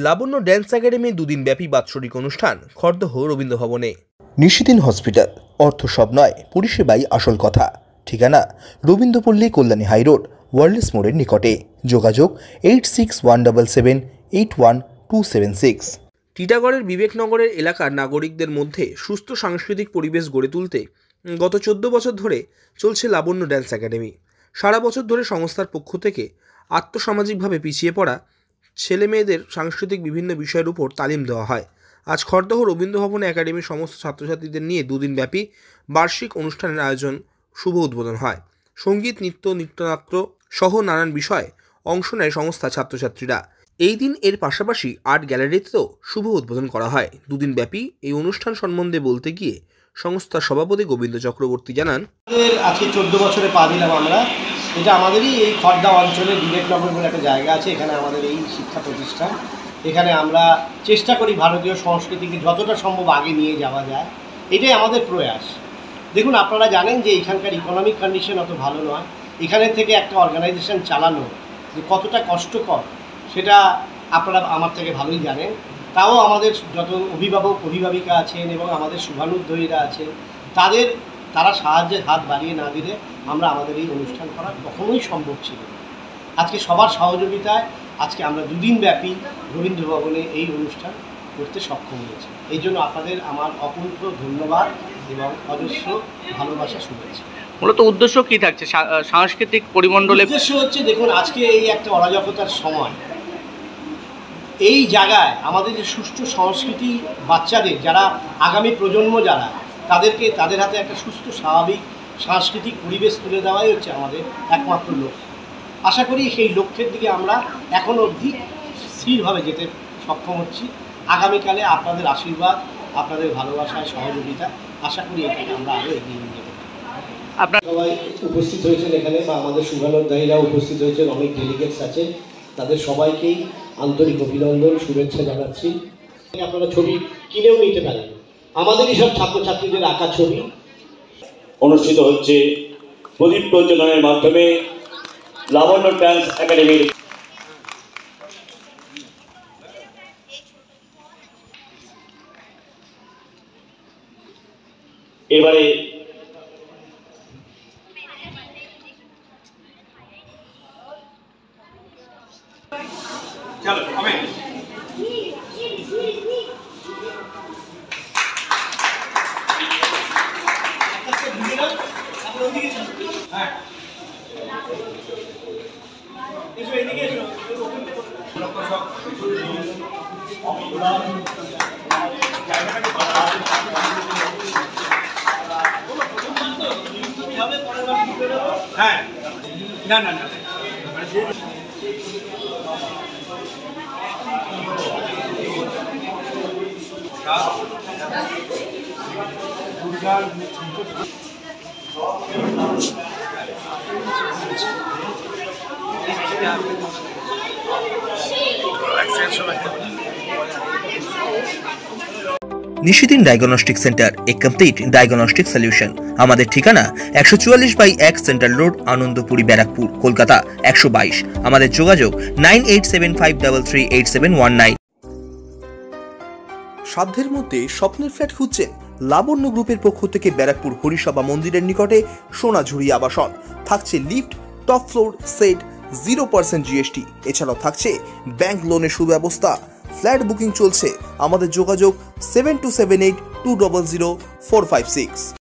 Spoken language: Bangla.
লাবণ্য ড্যান্স একাডেমি দুদিন ব্যাপী বাৎসরিক অনুষ্ঠান খড়দহ রবীন্দ্র ভবনে। নিশিদিন হসপিটাল, অর্থ সব নয়, পরিষেবাই আসল কথা। ঠিকানা রবীন্দ্রপল্লী, কল্যাণী হাইরোড, ওয়ার্ল্ডস মোড়ের নিকটে। যোগাযোগ 8617781276। টিটাগড়ের বিবেকনগরের এলাকার নাগরিকদের মধ্যে সুস্থ সাংস্কৃতিক পরিবেশ গড়ে তুলতে গত 14 বছর ধরে চলছে লাবণ্য ড্যান্স একাডেমি। সারা বছর ধরে সংস্থার পক্ষ থেকে আর্থসামাজিকভাবে পিছিয়ে পড়া ছেলে মেয়েদের সাংস্কৃতিক বিভিন্ন বিষয়ের উপর তালিম দেওয়া হয়। আজ খড়দহ রবীন্দ্র ভবনে একাডেমির সমস্ত ছাত্রছাত্রীদের নিয়ে দুদিন ব্যাপী বার্ষিক অনুষ্ঠানের আয়োজন শুভ উদ্বোধন হয়। সঙ্গীত, নৃত্য, নৃত্যনাট্য সহ নানান বিষয়ে অংশ নেয় সংস্থা ছাত্রছাত্রীরা। এই দিন এর পাশাপাশি আর্ট গ্যালারিতেও শুভ উদ্বোধন করা হয়। দুদিন ব্যাপী এই অনুষ্ঠান সম্বন্ধে বলতে গিয়ে সংস্থার সভাপতি গোবিন্দ চক্রবর্তী জানান, আজকে 14 বছরে পা দিলাম আমরা। এটা আমাদেরই এই খড়দা অঞ্চলে বিবেকনগর বলে একটা জায়গা আছে, এখানে আমাদের এই শিক্ষা প্রতিষ্ঠান। এখানে আমরা চেষ্টা করি ভারতীয় সংস্কৃতিকে যতটা সম্ভব আগে নিয়ে যাওয়া যায়, এটাই আমাদের প্রয়াস। দেখুন, আপনারা জানেন যে এখানকার ইকোনমিক কন্ডিশন অত ভালো নয়। এখানে থেকে একটা অর্গানাইজেশন চালানো যে কতটা কষ্টকর সেটা আপনারা আমার থেকে ভালোই জানেন। তাও আমাদের যত অভিভাবক অভিভাবিকা আছেন এবং আমাদের শুভানুধ্যায়ীরা আছেন, তারা সাহায্যের হাত বাড়িয়ে না দিলে আমরা আমাদের এই অনুষ্ঠান করা কখনোই সম্ভব ছিল না। আজকে সবার সহযোগিতায় আজকে আমরা দুদিন ব্যাপী রবীন্দ্র ভবনে এই অনুষ্ঠান করতে সক্ষম হয়েছি। এই জন্য আপনাদের আমার অকুণ্ঠ ধন্যবাদ এবং অজস্র ভালোবাসা, শুভেচ্ছা। মূলত উদ্দেশ্য কী থাকছে সাংস্কৃতিক পরিমণ্ডলে? উদ্দেশ্য হচ্ছে, দেখুন, আজকে এই একটা অরাজকতার সময়, এই জায়গায় আমাদের যে সুষ্ঠু সংস্কৃতি, বাচ্চাদের যারা আগামী প্রজন্ম যারা, তাদের হাতে একটা সুস্থ স্বাভাবিক সাংস্কৃতিক পরিবেশ তুলে দেওয়াই হচ্ছে আমাদের একমাত্র লক্ষ্য। আশা করি সেই লক্ষ্যের দিকে আমরা এখনও অবধি স্থিরভাবে যেতে সক্ষম হচ্ছি। আগামীকালে আপনাদের আশীর্বাদ, আপনাদের ভালোবাসায় সহযোগিতা, আশা করি এটাকে আমরা আরও এগিয়ে নিয়ে যেতে পারি। আপনারা সবাই উপস্থিত হয়েছেন এখানে, বা আমাদের শুভানুধ্যায়ীরা উপস্থিত হয়েছেন, অনেক ডেলিগেটস আছে, তাদের সবাইকেই আন্তরিক অভিনন্দন, শুভেচ্ছা জানাচ্ছি। আপনারা ছবি কিনেও নিতে পারেন, আমাদেরই সব ছাত্রছাত্রীদের আঁকা ছবি অনুষ্ঠিত হচ্ছে প্রদীপ প্রজ্বলনের মাধ্যমে লাবণ্য ড্যান্স একাডেমির। এবারে চলো আমি হ্যাঁ, না না না নিশিদিন ডায়াগনস্টিক সেন্টার, এ কমপ্লিট ডায়াগনস্টিক সলিউশন। আমাদের ঠিকানা 144/1 সেন্ট্রাল রোড, আনন্দপুরি, ব্যারাকপুর, কলকাতা 122। আমাদের যোগাযোগ 9875338719। সাধ্যের মধ্যে স্বপ্নের ফ্ল্যাট খুঁজছেন? লাবণ্য গ্রুপের পক্ষ থেকে ব্যারাকপুর হরিসভা মন্দিরের নিকটে সোনাঝুরি আবাসন। থাকছে lift, top floor, set, 0% GST। এছাড়াও থাকছে ব্যাংক লোনের সুব্যবস্থা। ফ্ল্যাট বুকিং চলছে। আমাদের যোগাযোগ 7278200456।